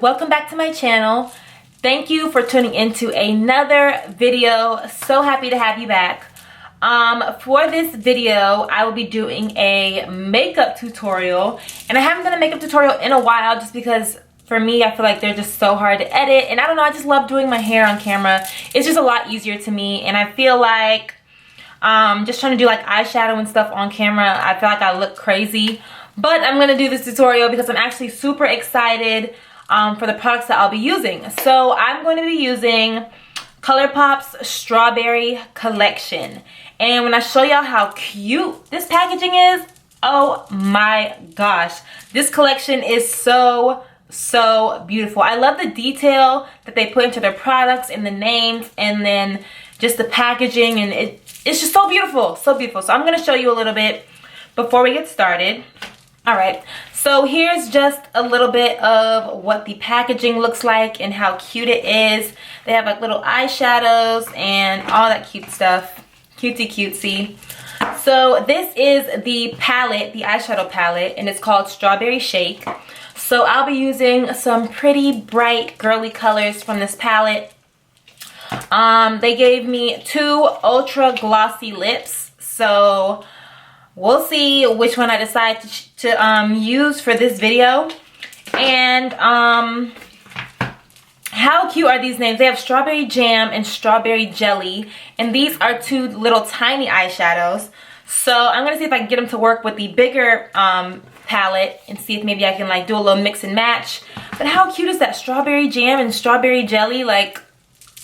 welcome back to my channel. Thank you for tuning into another video. So happy to have you back. For this video, I will be doing a makeup tutorial, and I haven't done a makeup tutorial in a while just because for me, I feel like they're just so hard to edit, and I don't know, I just love doing my hair on camera. It's just a lot easier to me, and I feel like just trying to do like eyeshadow and stuff on camera, I feel like I look crazy. But I'm gonna do this tutorial because I'm actually super excited for the products that I'll be using. So I'm going to be using Colourpop's Strawberry Collection. And when I show y'all how cute this packaging is, oh my gosh. This collection is so beautiful. I love the detail that they put into their products and the names and then just the packaging, and it's just so beautiful, so beautiful. So I'm going to show you a little bit before we get started. Alright, so here's just a little bit of what the packaging looks like and how cute it is. They have like little eyeshadows and all that cute stuff. Cutesy cutesy. So this is the palette, the eyeshadow palette, and it's called Strawberry Shake. So I'll be using some pretty bright girly colors from this palette. They gave me 2 ultra glossy lips, so we'll see which one I decide to use for this video. And how cute are these names? They have Strawberry Jam and Strawberry Jelly, and these are 2 little tiny eyeshadows. So I'm gonna see if I can get them to work with the bigger palette and see if maybe I can like do a little mix and match. But how cute is that? Strawberry Jam and Strawberry Jelly, like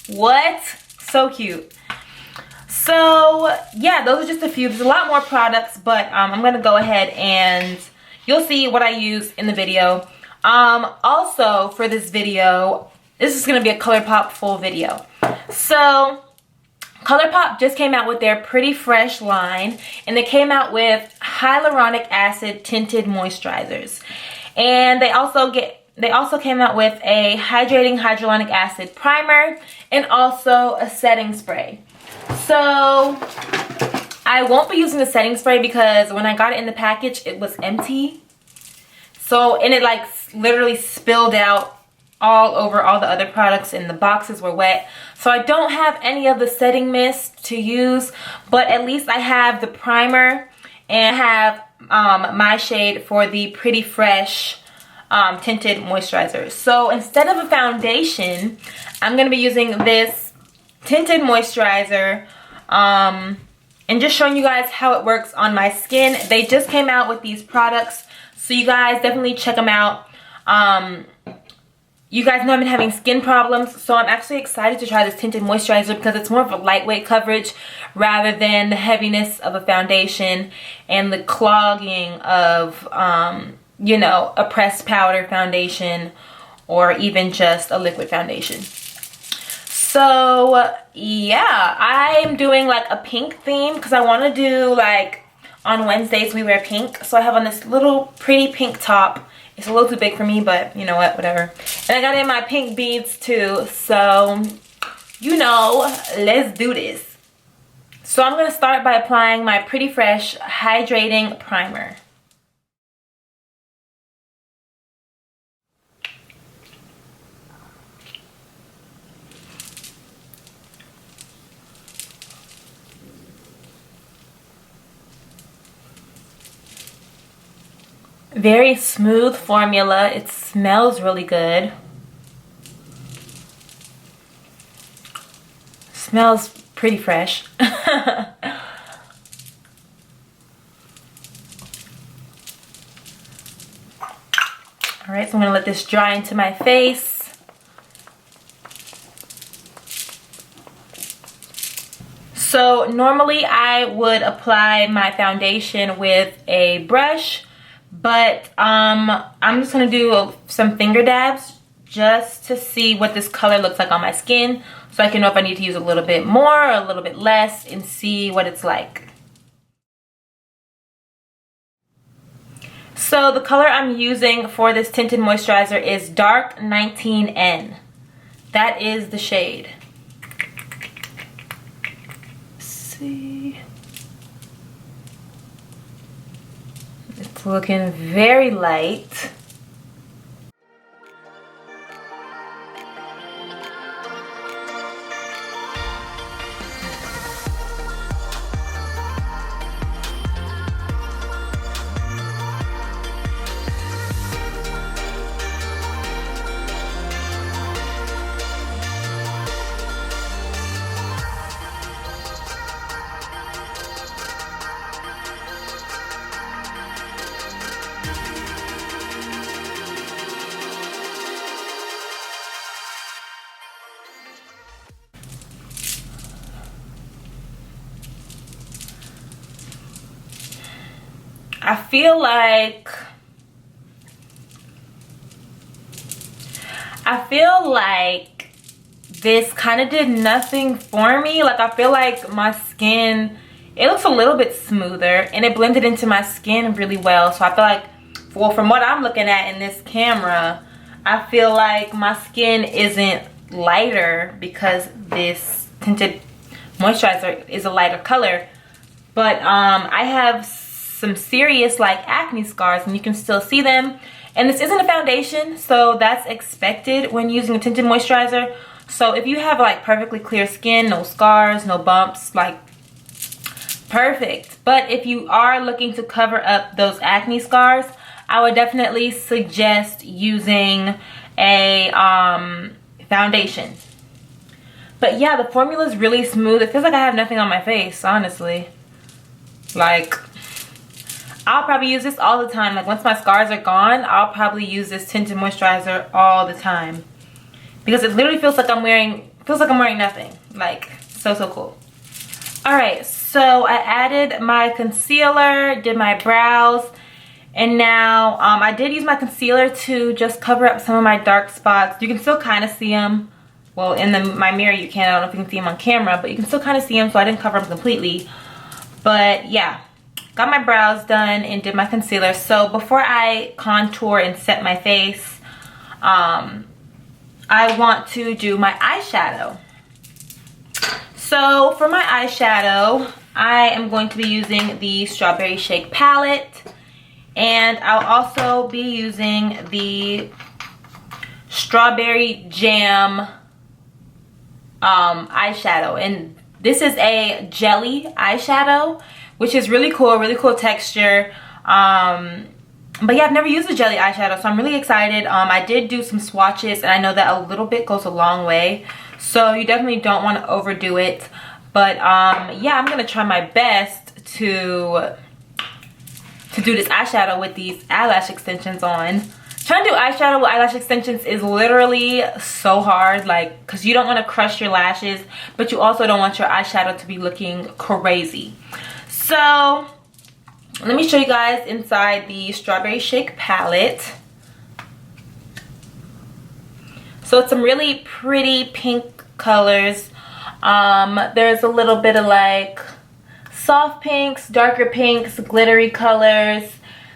what? So cute. So yeah, those are just a few. There's a lot more products, but I'm gonna go ahead and you'll see what I use in the video. Also for this video, this is gonna be a Colourpop full video. So Colourpop just came out with their Pretty Fresh line, and they came out with hyaluronic acid tinted moisturizers, and they also came out with a hydrating hyaluronic acid primer and also a setting spray. So I won't be using the setting spray because when I got it in the package, it was empty. So, and it like literally spilled out all over all the other products, and the boxes were wet. So I don't have any of the setting mist to use, but at least I have the primer and I have my shade for the Pretty Fresh tinted moisturizer. So instead of a foundation, I'm going to be using this tinted moisturizer and just showing you guys how it works on my skin. They just came out with these products, so you guys definitely check them out. You guys know I've been having skin problems, so I'm actually excited to try this tinted moisturizer because it's more of a lightweight coverage rather than the heaviness of a foundation and the clogging of you know, a pressed powder foundation or even just a liquid foundation. So yeah, I'm doing like a pink theme because I want to do like on Wednesdays we wear pink. So I have on this little pretty pink top. It's a little too big for me, but you know what, whatever. And I got in my pink beads too, so you know, let's do this. So I'm going to start by applying my Pretty Fresh Hydrating Primer. Very smooth formula. It smells really good. Smells pretty fresh. Alright, so I'm going to let this dry into my face. So normally I would apply my foundation with a brush, but I'm just going to do some finger dabs just to see what this color looks like on my skin, so I can know if I need to use a little bit more or a little bit less and see what it's like. So the color I'm using for this tinted moisturizer is Dark 19N. That is the shade. Let's see. It's looking very light. I feel like this kind of did nothing for me. Like, I feel like my skin, it looks a little bit smoother and it blended into my skin really well. So I feel like, well, from what I'm looking at in this camera, I feel like my skin isn't lighter because this tinted moisturizer is a lighter color. But I have some serious like acne scars and you can still see them. And this isn't a foundation, so that's expected when using a tinted moisturizer. So if you have like perfectly clear skin, no scars, no bumps, like perfect. But if you are looking to cover up those acne scars, I would definitely suggest using a foundation. But yeah, the formula is really smooth. It feels like I have nothing on my face, honestly. Like, I'll probably use this all the time. Like, once my scars are gone, I'll probably use this tinted moisturizer all the time. Because it literally feels like I'm wearing nothing. Like, so cool. Alright, so I added my concealer, did my brows, and now I did use my concealer to just cover up some of my dark spots. You can still kind of see them. Well, in my mirror you can. I don't know if you can see them on camera, but you can still kind of see them, so I didn't cover them completely. But yeah, got my brows done and did my concealer. So before I contour and set my face, I want to do my eyeshadow. So for my eyeshadow, I am going to be using the Strawberry Shake palette, and I'll also be using the Strawberry Jam eyeshadow. And this is a jelly eyeshadow, which is really cool texture. But yeah, I've never used a jelly eyeshadow, so I'm really excited. I did do some swatches, and I know that a little bit goes a long way, so you definitely don't want to overdo it. But yeah, I'm gonna try my best to do this eyeshadow with these eyelash extensions on. Trying to do eyeshadow with eyelash extensions is literally so hard, like, because you don't want to crush your lashes, but you also don't want your eyeshadow to be looking crazy. So let me show you guys inside the Strawberry Shake palette. So it's some really pretty pink colors. There's a little bit of like soft pinks, darker pinks, glittery colors.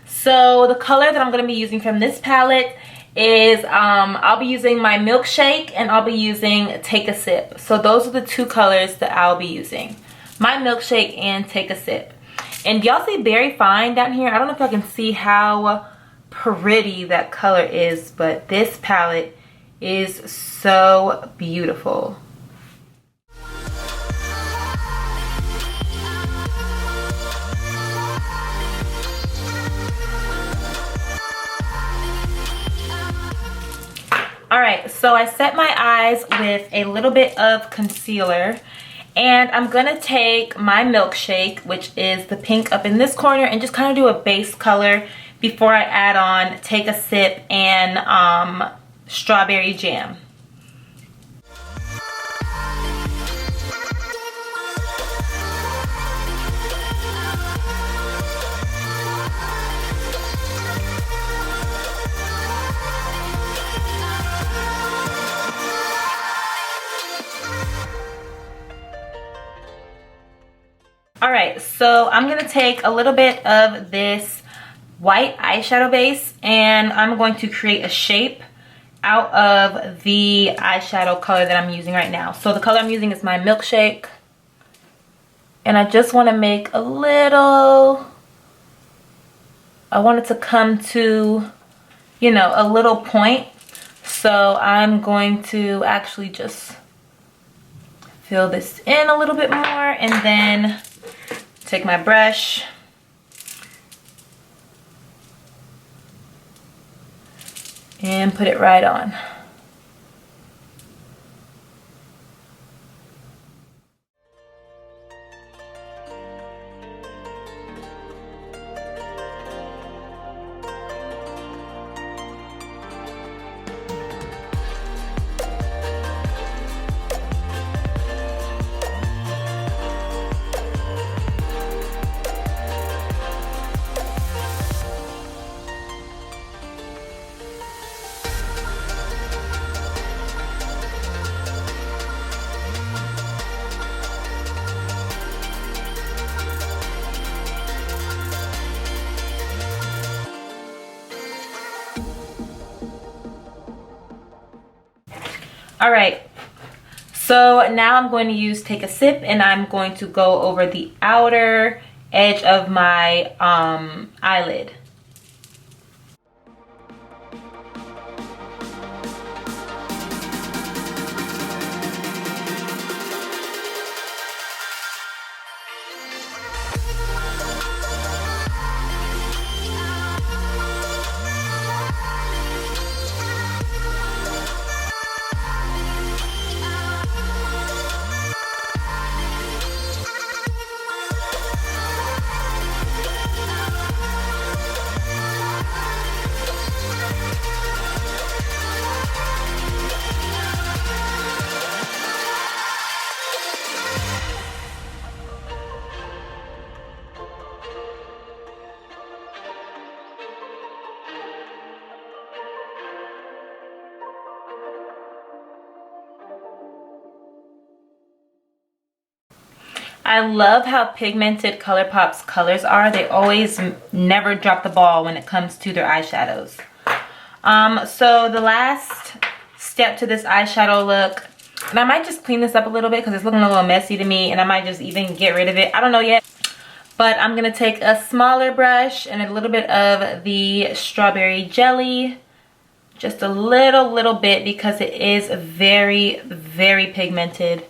So the color that I'm going to be using from this palette is I'll be using my Milkshake, and I'll be using Take a Sip. So those are the two colors that I'll be using. My Milkshake and Take a Sip. And y'all see Very Fine down here? I don't know if y'all can see how pretty that color is, but this palette is so beautiful. Alright, so I set my eyes with a little bit of concealer, and I'm gonna take my Milkshake, which is the pink up in this corner, and just kind of do a base color before I add on Take a Sip and Strawberry Jam. Alright, so I'm going to take a little bit of this white eyeshadow base, and I'm going to create a shape out of the eyeshadow color that I'm using right now. So the color I'm using is my Milkshake, and I just want to make a little, I want it to come to, you know, a little point. So I'm going to actually just fill this in a little bit more, and then take my brush and put it right on. All right, so now I'm going to take a sip, and I'm going to go over the outer edge of my eyelid. I love how pigmented Colourpop's colors are. They always never drop the ball when it comes to their eyeshadows. So the last step to this eyeshadow look, and I might just clean this up a little bit because it's looking a little messy to me, and I might just even get rid of it. I don't know yet. But I'm gonna take a smaller brush and a little bit of the strawberry jelly. Just a little bit, because it is very, very pigmented.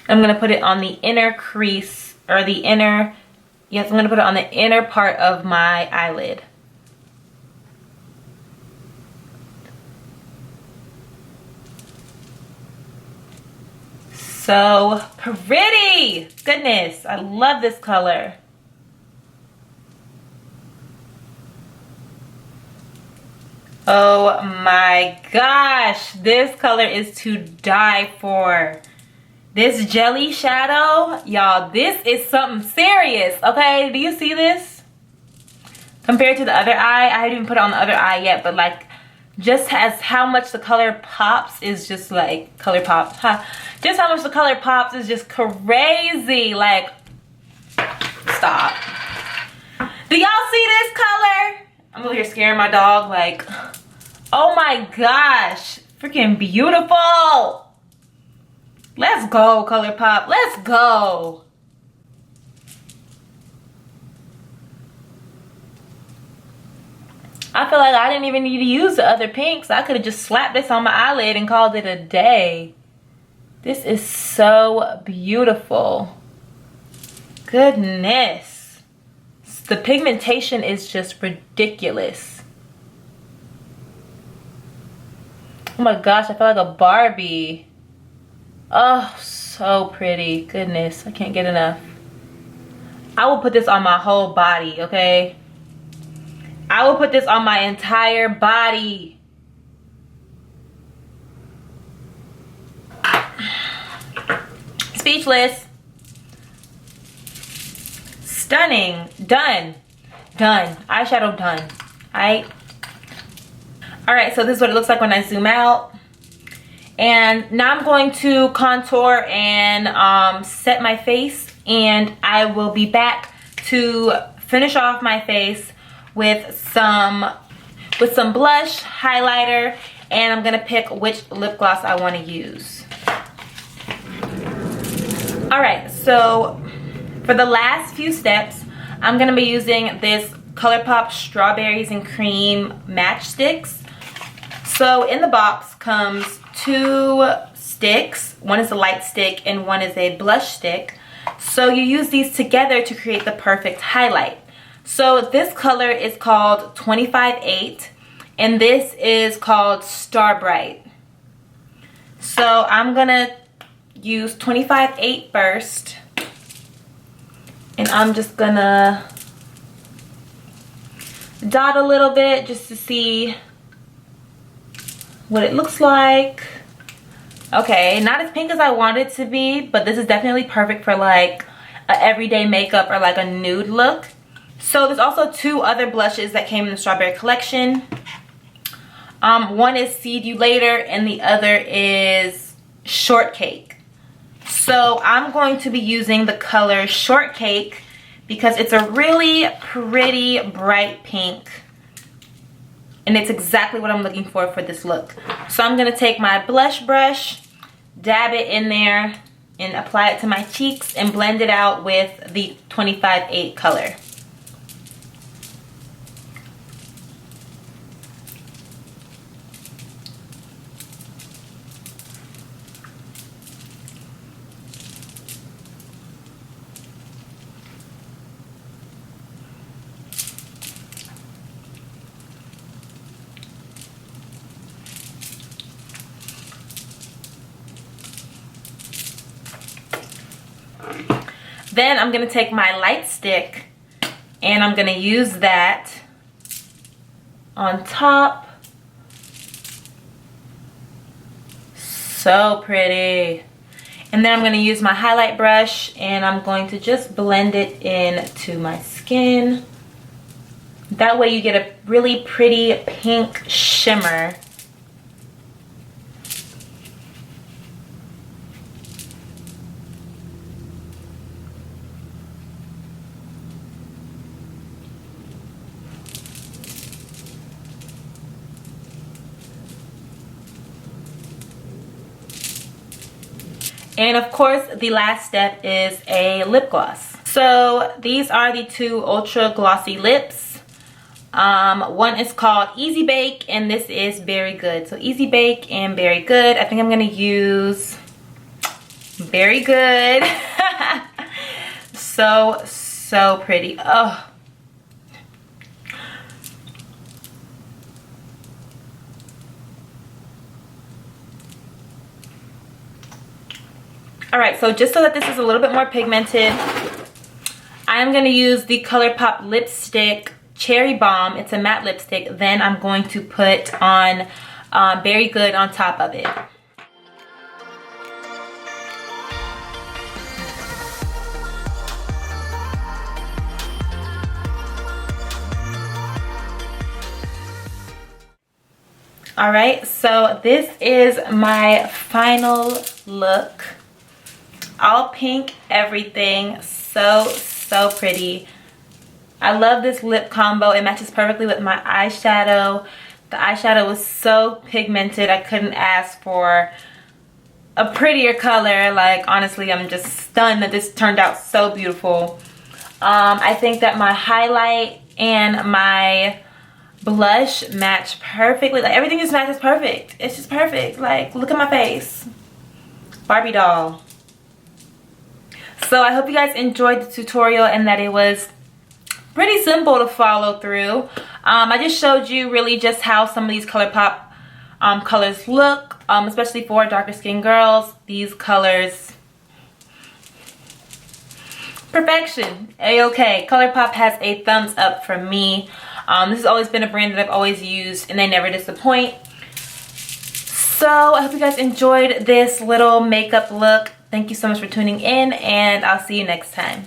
I'm gonna put it on the inner crease, or the inner, yes, I'm gonna put it on the inner part of my eyelid. So pretty! Goodness, I love this color. Oh my gosh, this color is to die for. This jelly shadow, y'all, this is something serious, okay? Do you see this? Compared to the other eye, I haven't even put it on the other eye yet, but like, just as how much the color pops is just like, Colourpop, huh? Just how much the color pops is just crazy, like, stop. Do y'all see this color? I'm over here scaring my dog, like, oh my gosh, freaking beautiful. Let's go, Colourpop. Let's go. I feel like I didn't even need to use the other pinks. I could have just slapped this on my eyelid and called it a day. This is so beautiful. Goodness. The pigmentation is just ridiculous. Oh my gosh, I feel like a Barbie. Oh, so pretty. Goodness, I can't get enough. I will put this on my whole body, okay? I will put this on my entire body. Speechless. Stunning. Done. Done. Eyeshadow done. Alright, so this is what it looks like when I zoom out. And now I'm going to contour and set my face, and I will be back to finish off my face with some blush, highlighter, and I'm gonna pick which lip gloss I want to use. Alright, so for the last few steps, I'm gonna be using this Colourpop Strawberries and Cream matchsticks. So in the box comes 2 sticks. One is a light stick and one is a blush stick. So you use these together to create the perfect highlight. So this color is called 25-8, and this is called Star Bright. So I'm gonna use 25-8 first, and I'm just gonna dot a little bit just to see what it looks like. Okay, not as pink as I want it to be, but this is definitely perfect for like a everyday makeup or like a nude look. So there's also 2 other blushes that came in the strawberry collection. One is See You Later and the other is Shortcake. So I'm going to be using the color Shortcake because it's a really pretty bright pink. and it's exactly what I'm looking for this look. So I'm gonna take my blush brush, dab it in there, and apply it to my cheeks and blend it out with the 25-8 color. Then I'm gonna take my light stick and I'm gonna use that on top. So pretty. And then I'm gonna use my highlight brush and I'm going to just blend it into my skin. That way you get a really pretty pink shimmer. And of course, the last step is a lip gloss. So these are the two ultra glossy lips. One is called Easy Bake and this is Berry Good. So Easy Bake and Berry Good. I think I'm gonna use Berry Good. So pretty. Oh. Alright, so just so that this is a little bit more pigmented, I'm going to use the Colourpop lipstick Cherry Bomb. It's a matte lipstick. Then I'm going to put on Berry Good on top of it. Alright, so this is my final look. All pink, everything. So pretty. I love this lip combo. It matches perfectly with my eyeshadow. The eyeshadow was so pigmented. I couldn't ask for a prettier color. Like, honestly, I'm just stunned that this turned out so beautiful. I think that my highlight and my blush match perfectly. Like, everything just matches perfect. It's just perfect. Like, look at my face. Barbie doll. So I hope you guys enjoyed the tutorial and that it was pretty simple to follow through. I just showed you really just how some of these Colourpop colors look, especially for darker skin girls. These colors, perfection. A-okay. Colourpop has a thumbs up from me. This has always been a brand that I've always used and they never disappoint. So I hope you guys enjoyed this little makeup look. Thank you so much for tuning in and I'll see you next time.